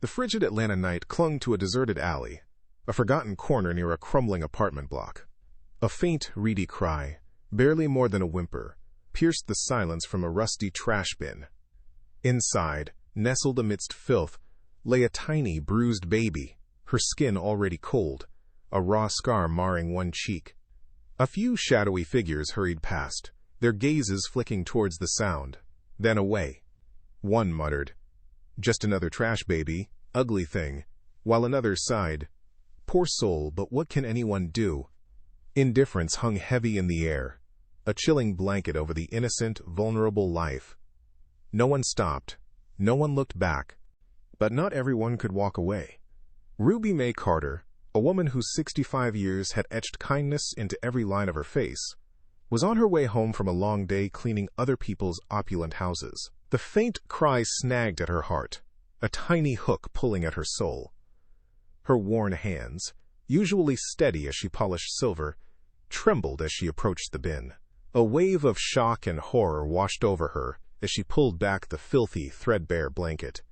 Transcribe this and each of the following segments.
The frigid Atlanta night clung to a deserted alley, a forgotten corner near a crumbling apartment block. A faint, reedy cry, barely more than a whimper, pierced the silence from a rusty trash bin. Inside, nestled amidst filth, lay a tiny, bruised baby, her skin already cold, a raw scar marring one cheek. A few shadowy figures hurried past, their gazes flicking towards the sound, then away. One muttered, "Just another trash baby, ugly thing," while another sighed, "Poor soul, but what can anyone do?" Indifference hung heavy in the air, a chilling blanket over the innocent, vulnerable life. No one stopped, no one looked back, but not everyone could walk away. Ruby Mae Carter, a woman whose 65 years had etched kindness into every line of her face, was on her way home from a long day cleaning other people's opulent houses. The faint cry snagged at her heart, a tiny hook pulling at her soul. Her worn hands, usually steady as she polished silver, trembled as she approached the bin. A wave of shock and horror washed over her as she pulled back the filthy, threadbare blanket.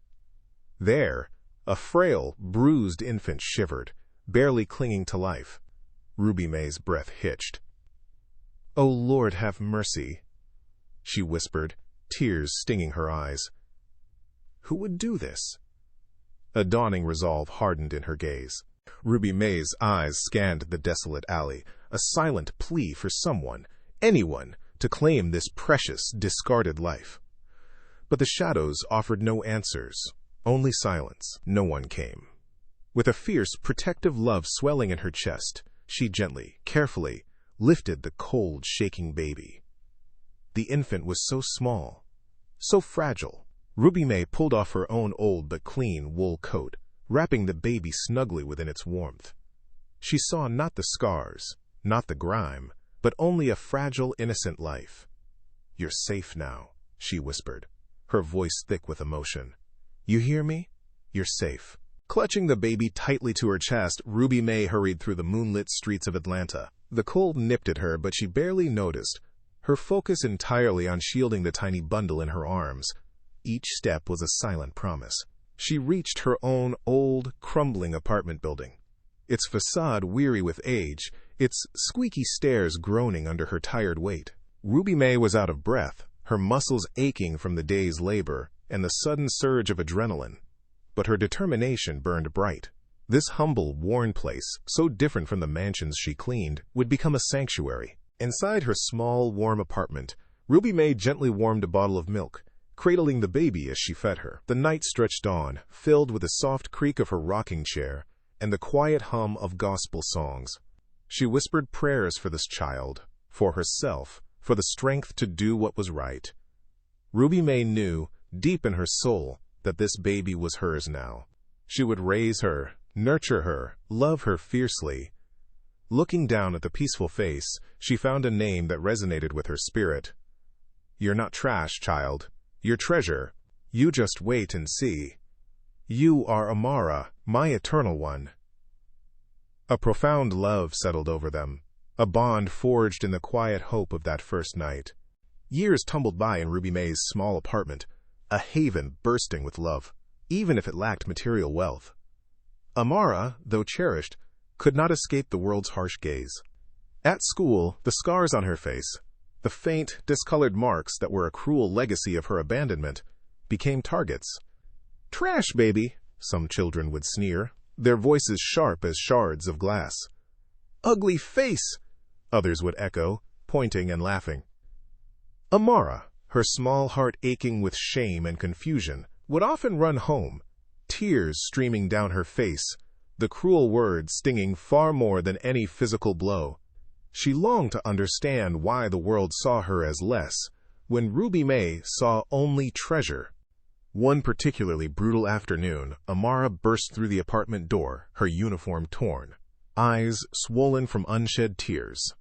There, a frail, bruised infant shivered, barely clinging to life. Ruby Mae's breath hitched. "Oh, Lord, have mercy," she whispered, tears stinging her eyes. Who would do this? A dawning resolve hardened in her gaze. Ruby Mae's eyes scanned the desolate alley, a silent plea for someone, anyone, to claim this precious, discarded life. But the shadows offered no answers, only silence. No one came. With a fierce, protective love swelling in her chest, she gently, carefully, lifted the cold, shaking baby. The infant was so small, so fragile. Ruby Mae pulled off her own old but clean wool coat, wrapping the baby snugly within its warmth. She saw not the scars, not the grime, but only a fragile, innocent life. "You're safe now," she whispered, her voice thick with emotion. "You hear me? You're safe." Clutching the baby tightly to her chest, Ruby Mae hurried through the moonlit streets of Atlanta. The cold nipped at her, but she barely noticed, her focus entirely on shielding the tiny bundle in her arms. Each step was a silent promise. She reached her own old, crumbling apartment building, its facade weary with age, its squeaky stairs groaning under her tired weight. Ruby Mae was out of breath, her muscles aching from the day's labor and the sudden surge of adrenaline. But her determination burned bright. This humble, worn place, so different from the mansions she cleaned, would become a sanctuary. Inside her small, warm apartment, Ruby Mae gently warmed a bottle of milk, cradling the baby as she fed her. The night stretched on, filled with the soft creak of her rocking chair and the quiet hum of gospel songs. She whispered prayers for this child, for herself, for the strength to do what was right. Ruby Mae knew, deep in her soul, that this baby was hers now. She would raise her, nurture her, love her fiercely. Looking down at the peaceful face, she found a name that resonated with her spirit. "You're not trash, child. You're treasure. You just wait and see. You are Amara, my eternal one." A profound love settled over them, a bond forged in the quiet hope of that first night. Years tumbled by in Ruby Mae's small apartment, a haven bursting with love, even if it lacked material wealth. Amara, though cherished, could not escape the world's harsh gaze. At school, the scars on her face, the faint, discolored marks that were a cruel legacy of her abandonment, became targets. "Trash, baby," some children would sneer, their voices sharp as shards of glass. "Ugly face," others would echo, pointing and laughing. Amara, her small heart aching with shame and confusion, would often run home, tears streaming down her face, the cruel words stinging far more than any physical blow. She longed to understand why the world saw her as less, when Ruby Mae saw only treasure. One particularly brutal afternoon, Amara burst through the apartment door, her uniform torn, eyes swollen from unshed tears.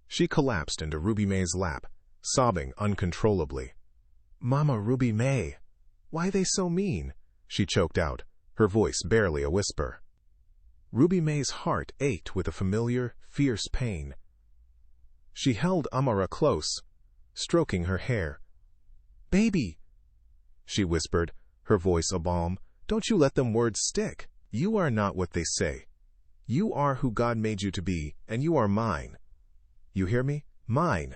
She collapsed into Ruby Mae's lap, sobbing uncontrollably. "Mama, Ruby Mae, why they so mean?" she choked out, her voice barely a whisper. Ruby Mae's heart ached with a familiar, fierce pain. She held Amara close, stroking her hair. "Baby," she whispered, her voice a balm, Don't you let them words stick. You are not what they say. You are who God made you to be, and you are mine. You hear me? Mine.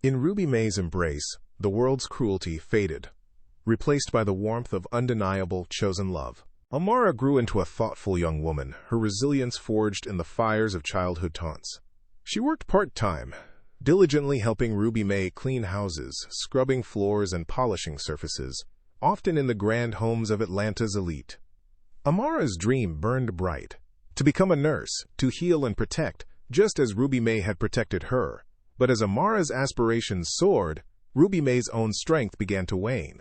In Ruby Mae's embrace, the world's cruelty faded, replaced by the warmth of undeniable, chosen love. Amara grew into a thoughtful young woman, her resilience forged in the fires of childhood taunts. She worked part-time, diligently helping Ruby Mae clean houses, scrubbing floors and polishing surfaces, often in the grand homes of Atlanta's elite. Amara's dream burned bright, to become a nurse, to heal and protect, just as Ruby Mae had protected her. But as Amara's aspirations soared, Ruby Mae's own strength began to wane.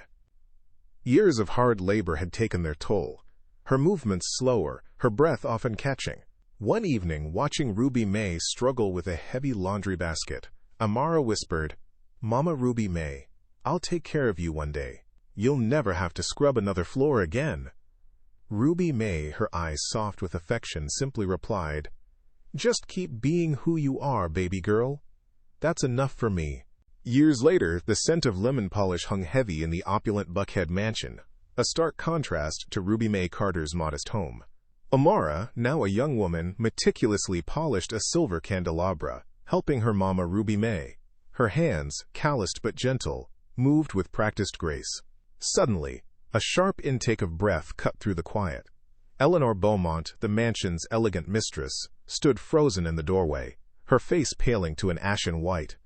Years of hard labor had taken their toll, her movements slower, her breath often catching. One evening, watching Ruby Mae struggle with a heavy laundry basket, Amara whispered, "Mama Ruby Mae, I'll take care of you one day. You'll never have to scrub another floor again." Ruby Mae, her eyes soft with affection, simply replied, "Just keep being who you are, baby girl. That's enough for me." Years later, the scent of lemon polish hung heavy in the opulent Buckhead mansion, a stark contrast to Ruby Mae Carter's modest home. Amara, now a young woman, meticulously polished a silver candelabra, helping her mama Ruby Mae. Her hands, calloused but gentle, moved with practiced grace. Suddenly, a sharp intake of breath cut through the quiet. Eleanor Beaumont, the mansion's elegant mistress, stood frozen in the doorway, her face paling to an ashen white.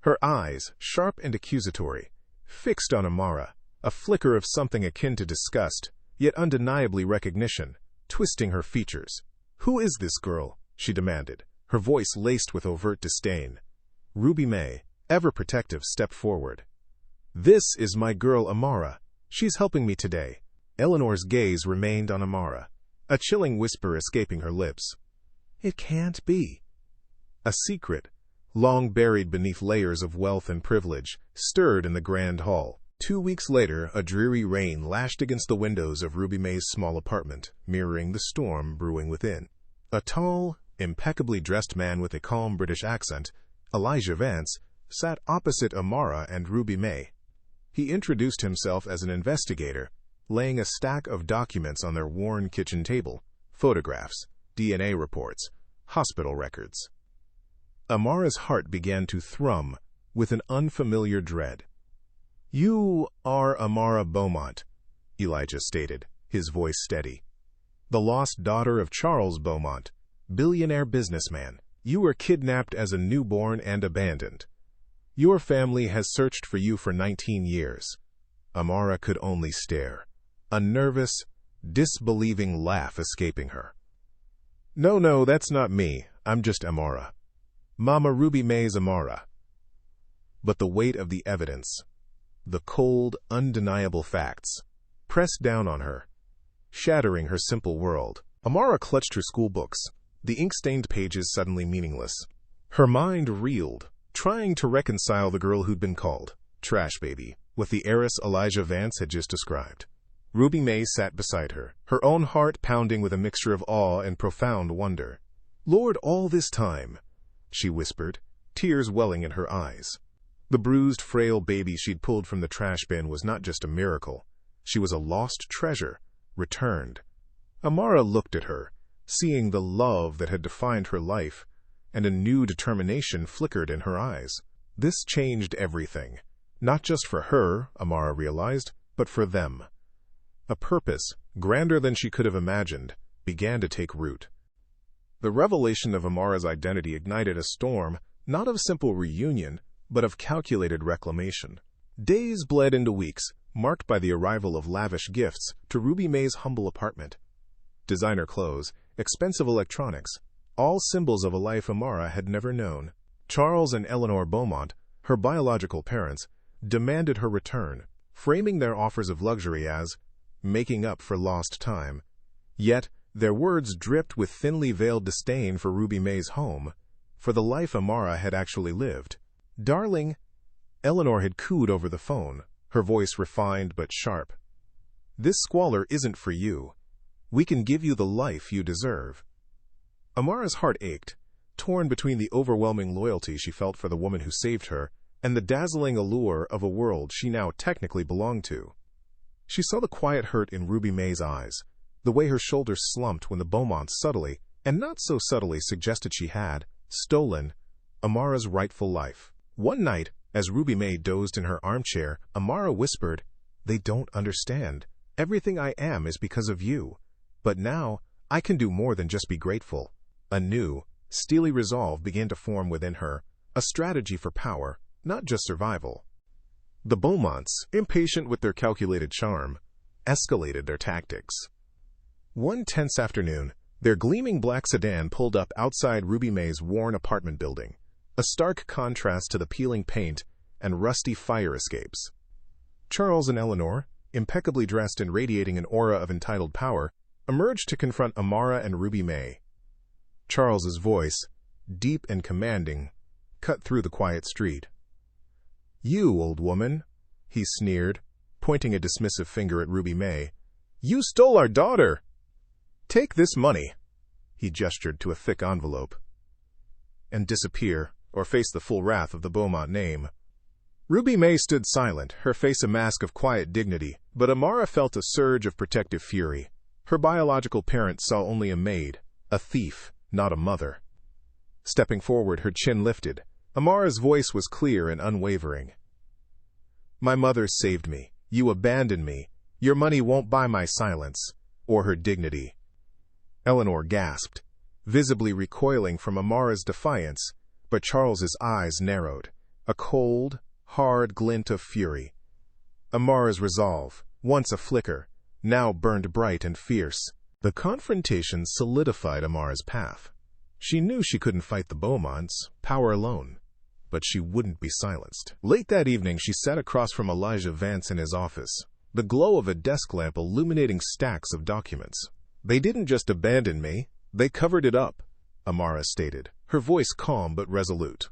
Her eyes, sharp and accusatory, fixed on Amara, a flicker of something akin to disgust, yet undeniably recognition, twisting her features. "Who is this girl?" she demanded, her voice laced with overt disdain. Ruby Mae, ever protective, stepped forward. "This is my girl Amara. She's helping me today." Eleanor's gaze remained on Amara, a chilling whisper escaping her lips. "It can't be." A secret, long buried beneath layers of wealth and privilege, stirred in the grand hall. 2 weeks later, a dreary rain lashed against the windows of Ruby Mae's small apartment, mirroring the storm brewing within. A tall, impeccably dressed man with a calm British accent, Elijah Vance, sat opposite Amara and Ruby Mae. He introduced himself as an investigator, laying a stack of documents on their worn kitchen table: photographs, DNA reports, hospital records. Amara's heart began to thrum with an unfamiliar dread. "You are Amara Beaumont," Elijah stated, his voice steady. "The lost daughter of Charles Beaumont, billionaire businessman. You were kidnapped as a newborn and abandoned. Your family has searched for you for 19 years. Amara could only stare, a nervous, disbelieving laugh escaping her. No, that's not me. I'm just Amara. Mama Ruby Mae's Amara." But the weight of the evidence, the cold, undeniable facts, pressed down on her, shattering her simple world. Amara clutched her school books, the ink-stained pages suddenly meaningless. Her mind reeled, trying to reconcile the girl who'd been called trash baby with the heiress Elijah Vance had just described. Ruby Mae sat beside her, her own heart pounding with a mixture of awe and profound wonder. "Lord, all this time," she whispered, tears welling in her eyes. The bruised, frail baby she'd pulled from the trash bin was not just a miracle. She was a lost treasure, returned. Amara looked at her, seeing the love that had defined her life, and a new determination flickered in her eyes. This changed everything. Not just for her, Amara realized, but for them. A purpose, grander than she could have imagined, began to take root. The revelation of Amara's identity ignited a storm, not of simple reunion, but of calculated reclamation. Days bled into weeks, marked by the arrival of lavish gifts to Ruby Mae's humble apartment. Designer clothes, expensive electronics, all symbols of a life Amara had never known. Charles and Eleanor Beaumont, her biological parents, demanded her return, framing their offers of luxury as making up for lost time. Yet, their words dripped with thinly veiled disdain for Ruby Mae's home, for the life Amara had actually lived. "Darling," Eleanor had cooed over the phone, her voice refined but sharp. "This squalor isn't for you. We can give you the life you deserve." Amara's heart ached, torn between the overwhelming loyalty she felt for the woman who saved her and the dazzling allure of a world she now technically belonged to. She saw the quiet hurt in Ruby Mae's eyes, the way her shoulders slumped when the Beaumonts subtly, and not so subtly, suggested she had stolen Amara's rightful life. One night, as Ruby Mae dozed in her armchair, Amara whispered, "They don't understand. Everything I am is because of you. But now, I can do more than just be grateful." A new, steely resolve began to form within her, a strategy for power, not just survival. The Beaumonts, impatient with their calculated charm, escalated their tactics. One tense afternoon, their gleaming black sedan pulled up outside Ruby Mae's worn apartment building, a stark contrast to the peeling paint and rusty fire escapes. Charles and Eleanor, impeccably dressed and radiating an aura of entitled power, emerged to confront Amara and Ruby Mae. Charles's voice, deep and commanding, cut through the quiet street. "You, old woman," he sneered, pointing a dismissive finger at Ruby Mae. "You stole our daughter! Take this money," he gestured to a thick envelope, "and disappear, or face the full wrath of the Beaumont name." Ruby Mae stood silent, her face a mask of quiet dignity, but Amara felt a surge of protective fury. Her biological parent saw only a maid, a thief, not a mother. Stepping forward, her chin lifted, Amara's voice was clear and unwavering. "My mother saved me. You abandoned me. Your money won't buy my silence, or her dignity." Eleanor gasped, visibly recoiling from Amara's defiance, but Charles's eyes narrowed, a cold, hard glint of fury. Amara's resolve, once a flicker, now burned bright and fierce. The confrontation solidified Amara's path. She knew she couldn't fight the Beaumonts, power alone, but she wouldn't be silenced. Late that evening, she sat across from Elijah Vance in his office, the glow of a desk lamp illuminating stacks of documents. "They didn't just abandon me, they covered it up," Amara stated, her voice calm but resolute.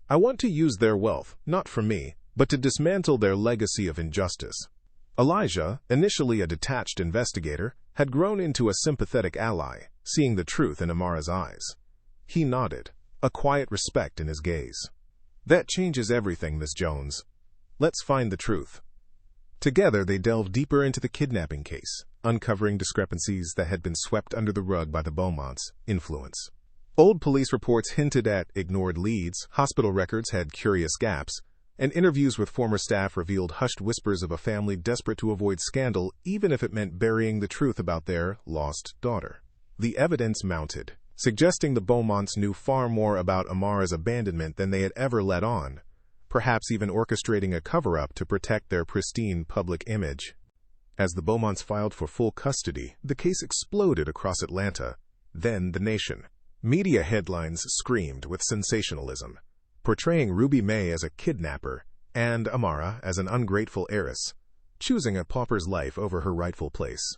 "I want to use their wealth, not for me, but to dismantle their legacy of injustice." Elijah, initially a detached investigator, had grown into a sympathetic ally, seeing the truth in Amara's eyes. He nodded, a quiet respect in his gaze. "That changes everything, Miss Jones. Let's find the truth." Together they delved deeper into the kidnapping case, uncovering discrepancies that had been swept under the rug by the Beaumonts' influence. Old police reports hinted at ignored leads, hospital records had curious gaps, and interviews with former staff revealed hushed whispers of a family desperate to avoid scandal, even if it meant burying the truth about their lost daughter. The evidence mounted, suggesting the Beaumonts knew far more about Amara's abandonment than they had ever let on, perhaps even orchestrating a cover-up to protect their pristine public image. As the Beaumonts filed for full custody, the case exploded across Atlanta, then the nation. Media headlines screamed with sensationalism, portraying Ruby Mae as a kidnapper and Amara as an ungrateful heiress, choosing a pauper's life over her rightful place.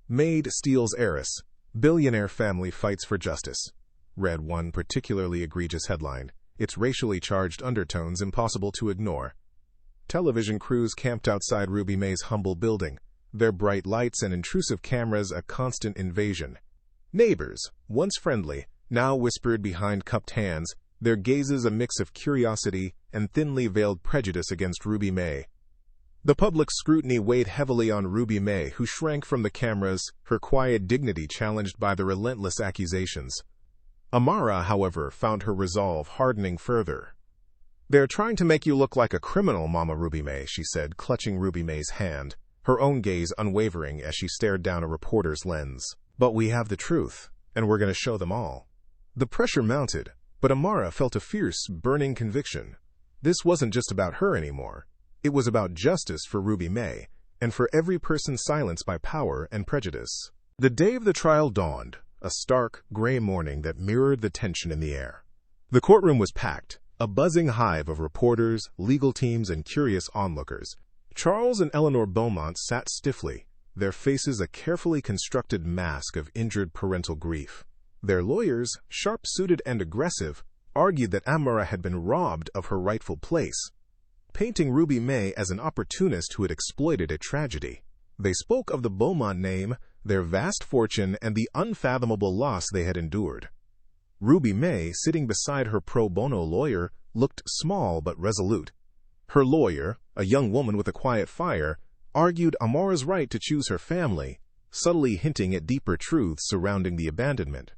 "Maid steals heiress. Billionaire family fights for justice," read one particularly egregious headline, its racially charged undertones impossible to ignore. Television crews camped outside Ruby Mae's humble building, their bright lights and intrusive cameras a constant invasion. Neighbors, once friendly, now whispered behind cupped hands, their gazes a mix of curiosity and thinly veiled prejudice against Ruby Mae. The public scrutiny weighed heavily on Ruby Mae, who shrank from the cameras, her quiet dignity challenged by the relentless accusations. Amara, however, found her resolve hardening further. "They're trying to make you look like a criminal, Mama Ruby Mae," she said, clutching Ruby Mae's hand, her own gaze unwavering as she stared down a reporter's lens. "But we have the truth, and we're going to show them all." The pressure mounted, but Amara felt a fierce, burning conviction. This wasn't just about her anymore. It was about justice for Ruby Mae, and for every person silenced by power and prejudice. The day of the trial dawned, a stark, gray morning that mirrored the tension in the air. The courtroom was packed, a buzzing hive of reporters, legal teams, and curious onlookers. Charles and Eleanor Beaumont sat stiffly, their faces a carefully constructed mask of injured parental grief. Their lawyers, sharp-suited and aggressive, argued that Amara had been robbed of her rightful place, painting Ruby Mae as an opportunist who had exploited a tragedy. They spoke of the Beaumont name, their vast fortune, and the unfathomable loss they had endured. Ruby Mae, sitting beside her pro bono lawyer, looked small but resolute. Her lawyer, a young woman with a quiet fire, argued Amara's right to choose her family, subtly hinting at deeper truths surrounding the abandonment.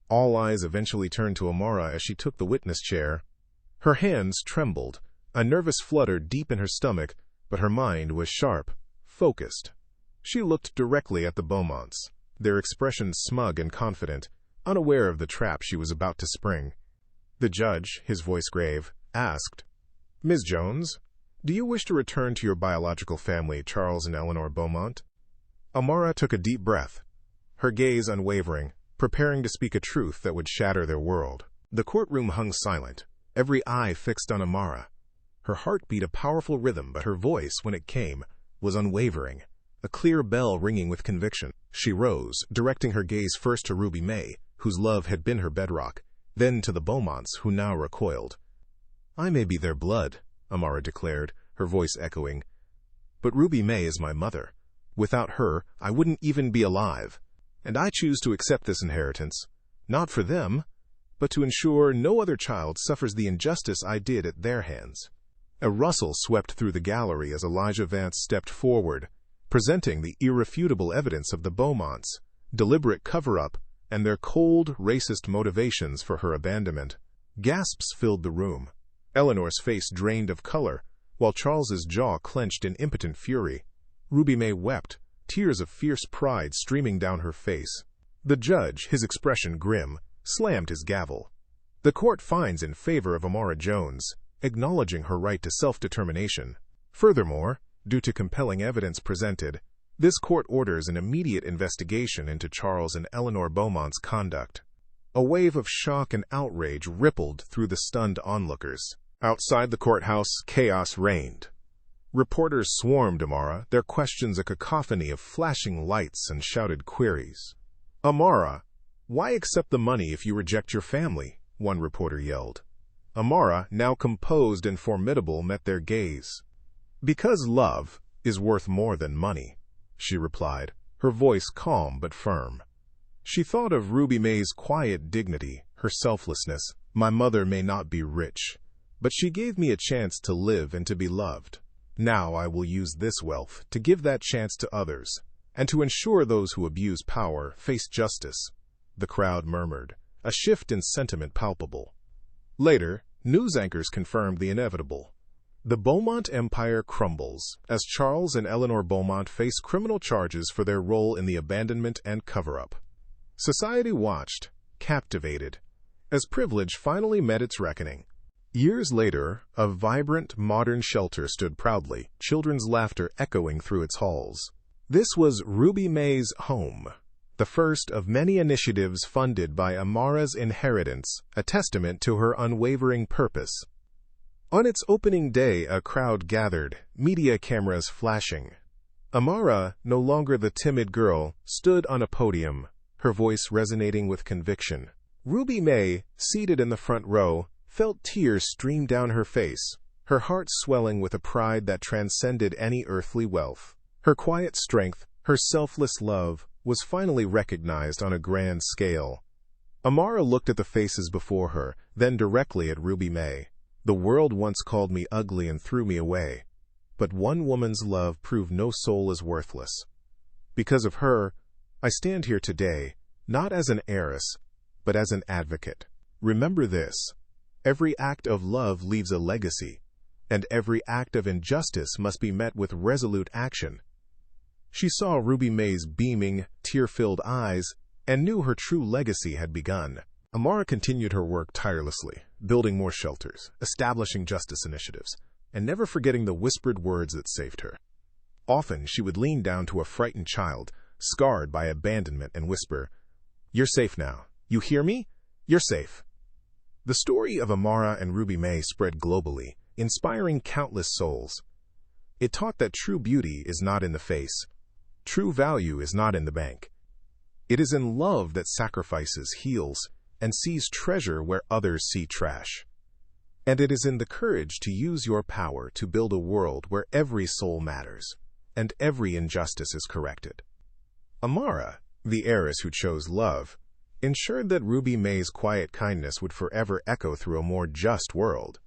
All eyes eventually turned to Amara as she took the witness chair. Her hands trembled, a nervous flutter deep in her stomach, but her mind was sharp, focused. She looked directly at the Beaumonts, their expressions smug and confident, unaware of the trap she was about to spring. The judge, his voice grave, asked, "Ms. Jones, do you wish to return to your biological family, Charles and Eleanor Beaumont?" Amara took a deep breath, her gaze unwavering, preparing to speak a truth that would shatter their world. The courtroom hung silent, every eye fixed on Amara. Her heart beat a powerful rhythm, but her voice, when it came, was unwavering, a clear bell ringing with conviction. She rose, directing her gaze first to Ruby Mae, whose love had been her bedrock, then to the Beaumonts, who now recoiled. "I may be their blood," Amara declared, her voice echoing, "but Ruby Mae is my mother. Without her, I wouldn't even be alive. And I choose to accept this inheritance, not for them, but to ensure no other child suffers the injustice I did at their hands." A rustle swept through the gallery as Elijah Vance stepped forward, presenting the irrefutable evidence of the Beaumonts' deliberate cover-up and their cold, racist motivations for her abandonment. Gasps filled the room. Eleanor's face drained of color, while Charles's jaw clenched in impotent fury. Ruby Mae wept, tears of fierce pride streaming down her face. The judge, his expression grim, slammed his gavel. "The court finds in favor of Amara Jones, acknowledging her right to self-determination. Furthermore, due to compelling evidence presented, this court orders an immediate investigation into Charles and Eleanor Beaumont's conduct." A wave of shock and outrage rippled through the stunned onlookers. Outside the courthouse, chaos reigned. Reporters swarmed Amara, their questions a cacophony of flashing lights and shouted queries. "Amara, why accept the money if you reject your family?" one reporter yelled. Amara, now composed and formidable, met their gaze. "Because love is worth more than money," she replied, her voice calm but firm. She thought of Ruby Mae's quiet dignity, her selflessness. "My mother may not be rich, but she gave me a chance to live and to be loved. Now I will use this wealth to give that chance to others, and to ensure those who abuse power face justice." The crowd murmured, a shift in sentiment palpable. Later, news anchors confirmed the inevitable. The Beaumont empire crumbles as Charles and Eleanor Beaumont face criminal charges for their role in the abandonment and cover-up. Society watched, captivated, as privilege finally met its reckoning. Years later, a vibrant, modern shelter stood proudly, children's laughter echoing through its halls. This was Ruby Mae's home, the first of many initiatives funded by Amara's inheritance, a testament to her unwavering purpose. On its opening day, a crowd gathered, media cameras flashing. Amara, no longer the timid girl, stood on a podium, her voice resonating with conviction. Ruby Mae, seated in the front row, felt tears stream down her face, her heart swelling with a pride that transcended any earthly wealth. Her quiet strength, her selfless love, was finally recognized on a grand scale. Amara looked at the faces before her, then directly at Ruby Mae. "The world once called me ugly and threw me away, but one woman's love proved no soul is worthless. Because of her, I stand here today, not as an heiress, but as an advocate. Remember this: every act of love leaves a legacy, and every act of injustice must be met with resolute action." She saw Ruby Mae's beaming, tear-filled eyes and knew her true legacy had begun. Amara continued her work tirelessly, building more shelters, establishing justice initiatives, and never forgetting the whispered words that saved her. Often she would lean down to a frightened child, scarred by abandonment, and whisper, "You're safe now. You hear me? You're safe." The story of Amara and Ruby Mae spread globally, inspiring countless souls. It taught that true beauty is not in the face. True value is not in the bank. It is in love that sacrifices, heals, and sees treasure where others see trash. And it is in the courage to use your power to build a world where every soul matters, and every injustice is corrected. Amara, the heiress who chose love, ensured that Ruby Mae's quiet kindness would forever echo through a more just world.